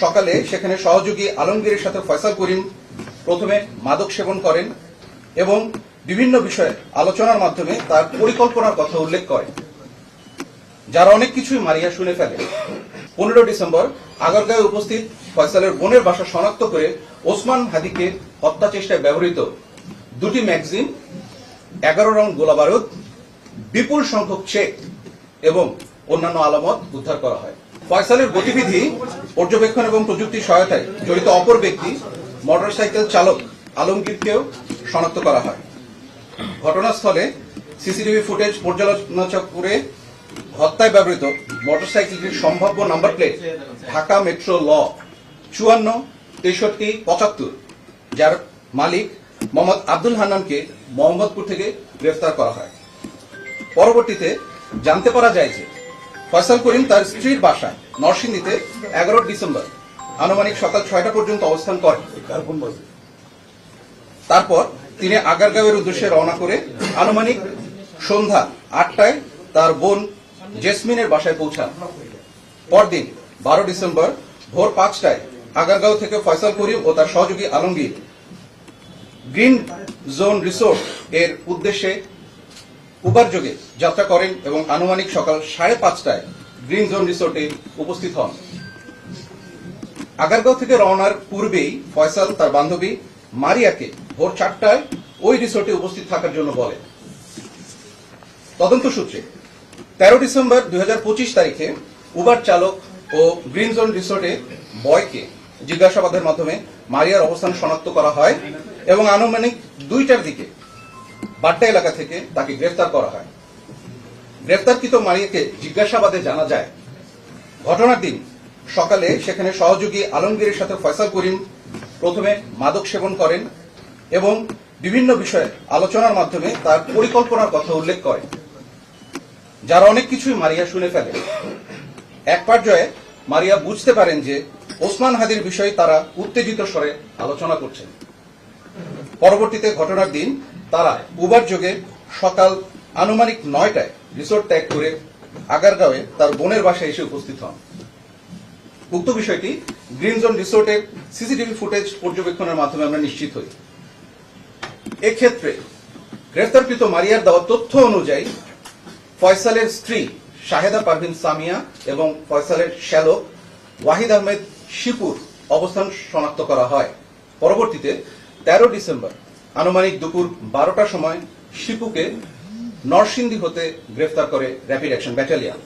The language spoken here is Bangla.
সকালে সেখানে সহযোগী আলমগীরের সাথে ফয়সাল করিম প্রথমে মাদক সেবন করেন এবং বিভিন্ন বিষয়ে আলোচনার মাধ্যমে তার পরিকল্পনার কথা উল্লেখ করেন, যার অনেক কিছুই মারিয়া শুনে ফেলে। 15 ডিসেম্বর আগারগাঁয়ে উপস্থিত ফয়সালের বোনের বাসা শনাক্ত করে ওসমান হাদিকে হত্যা চেষ্টায় ব্যবহৃত 2টি ম্যাগাজিন, 11 রাউন্ড গোলাবারুদ, বিপুল সংখ্যক চেক এবং অন্যান্য আলামত উদ্ধার করা হয়। ফয়সালের গতিবিধি পর্যবেক্ষণ এবং প্রযুক্তি সহায়তায় জড়িত অপর ব্যক্তি মোটরসাইকেল চালক আলমগীরকেও শনাক্ত করা হয়। ঘটনাস্থলে সিসিটিভি ফুটেজ পর্যালোচনা করে হত্যায় ব্যবহৃত মোটরসাইকেলটির সম্ভাব্য নাম্বার প্লেট ঢাকা মেট্রো ল 546375, যার মালিক মোহাম্মদ আব্দুল হান্নানকে মোহাম্মদপুর থেকে গ্রেফতার করা হয়। পরবর্তীতে জানতে পারা যায় যে ফয়সাল করিম তার স্ত্রীর বাসায় নরসিংদীতে 11 ডিসেম্বর আনুমানিক সকাল 6টা পর্যন্ত অবস্থান করেন। তারপর তিনি আগারগাঁওয়ের উদ্দেশ্যে রওনা করে আনুমানিক সন্ধ্যা 8টায় তার বোন জেসমিনের বাসায় পৌঁছান। পরদিন 12 ডিসেম্বর ভোর 5টায় আগারগাঁও থেকে ফয়সাল করিম ও তার সহযোগী আলমগীর গ্রিন জোন রিসোর্ট এর উদ্দেশ্যে উবার যোগে যাত্রা করেন এবং আনুমানিক সকাল 5:30টায় গ্রিন জোন রিসোর্টে উপস্থিত হন। আগারগাঁও থেকে রওনার পূর্বেই ফয়সাল তার বান্ধবী মারিয়াকে ভোর 4টায় ওই রিসোর্টে উপস্থিত থাকার জন্য বলেন। তদন্ত সূত্রে 13 ডিসেম্বর 2025 তারিখে উবার চালক ও গ্রিন জোন রিসোর্টে বয়কে জিজ্ঞাসাবাদের মাধ্যমে মারিয়ার অবস্থান শনাক্ত করা হয় এবং আনুমানিক 2টার দিকে বাড্ডা এলাকা থেকে তাকে গ্রেফতার করা হয়। গ্রেফতারকৃত মারিয়াকে জিজ্ঞাসাবাদে জানা যায়, ঘটনার দিন সকালে সেখানে সহযোগী আলমগীরের সাথে ফয়সাল করিম প্রথমে মাদক সেবন করেন এবং বিভিন্ন বিষয়ে আলোচনার মাধ্যমে তার পরিকল্পনার কথা উল্লেখ করেন, যার অনেক কিছুই মারিয়া শুনে ফেলে। এক পর্যায়ে মারিয়া বুঝতে পারেন যে ওসমান হাদির বিষয়ে তারা উত্তেজিত স্বরে আলোচনা করছেন। পরবর্তীতে ঘটনার দিন তারা উবার যোগে সকাল আনুমানিক 9টায় রিসোর্ট ত্যাগ করে আগারগাঁওয়ে তার বোনের বাসায় এসে উপস্থিত হন। উক্ত বিষয়টি গ্রিন জোন রিসোর্টের সিসিটিভি ফুটেজ পর্যবেক্ষণের মাধ্যমে আমরা নিশ্চিত হই। এক্ষেত্রে গ্রেফতারকৃত মারিয়ার দেওয়া তথ্য অনুযায়ী ফয়সালের স্ত্রী শাহেদা পারভিন সামিয়া এবং ফয়সালের শ্যালক ওয়াহিদ আহমেদ শিপুর অবস্থান শনাক্ত করা হয়। পরবর্তীতে 13 ডিসেম্বর আনুমানিক দুপুর 12টার সময় শিপুকে নরসিংদী হতে গ্রেফতার করে র্যাপিড অ্যাকশন ব্যাটালিয়ন।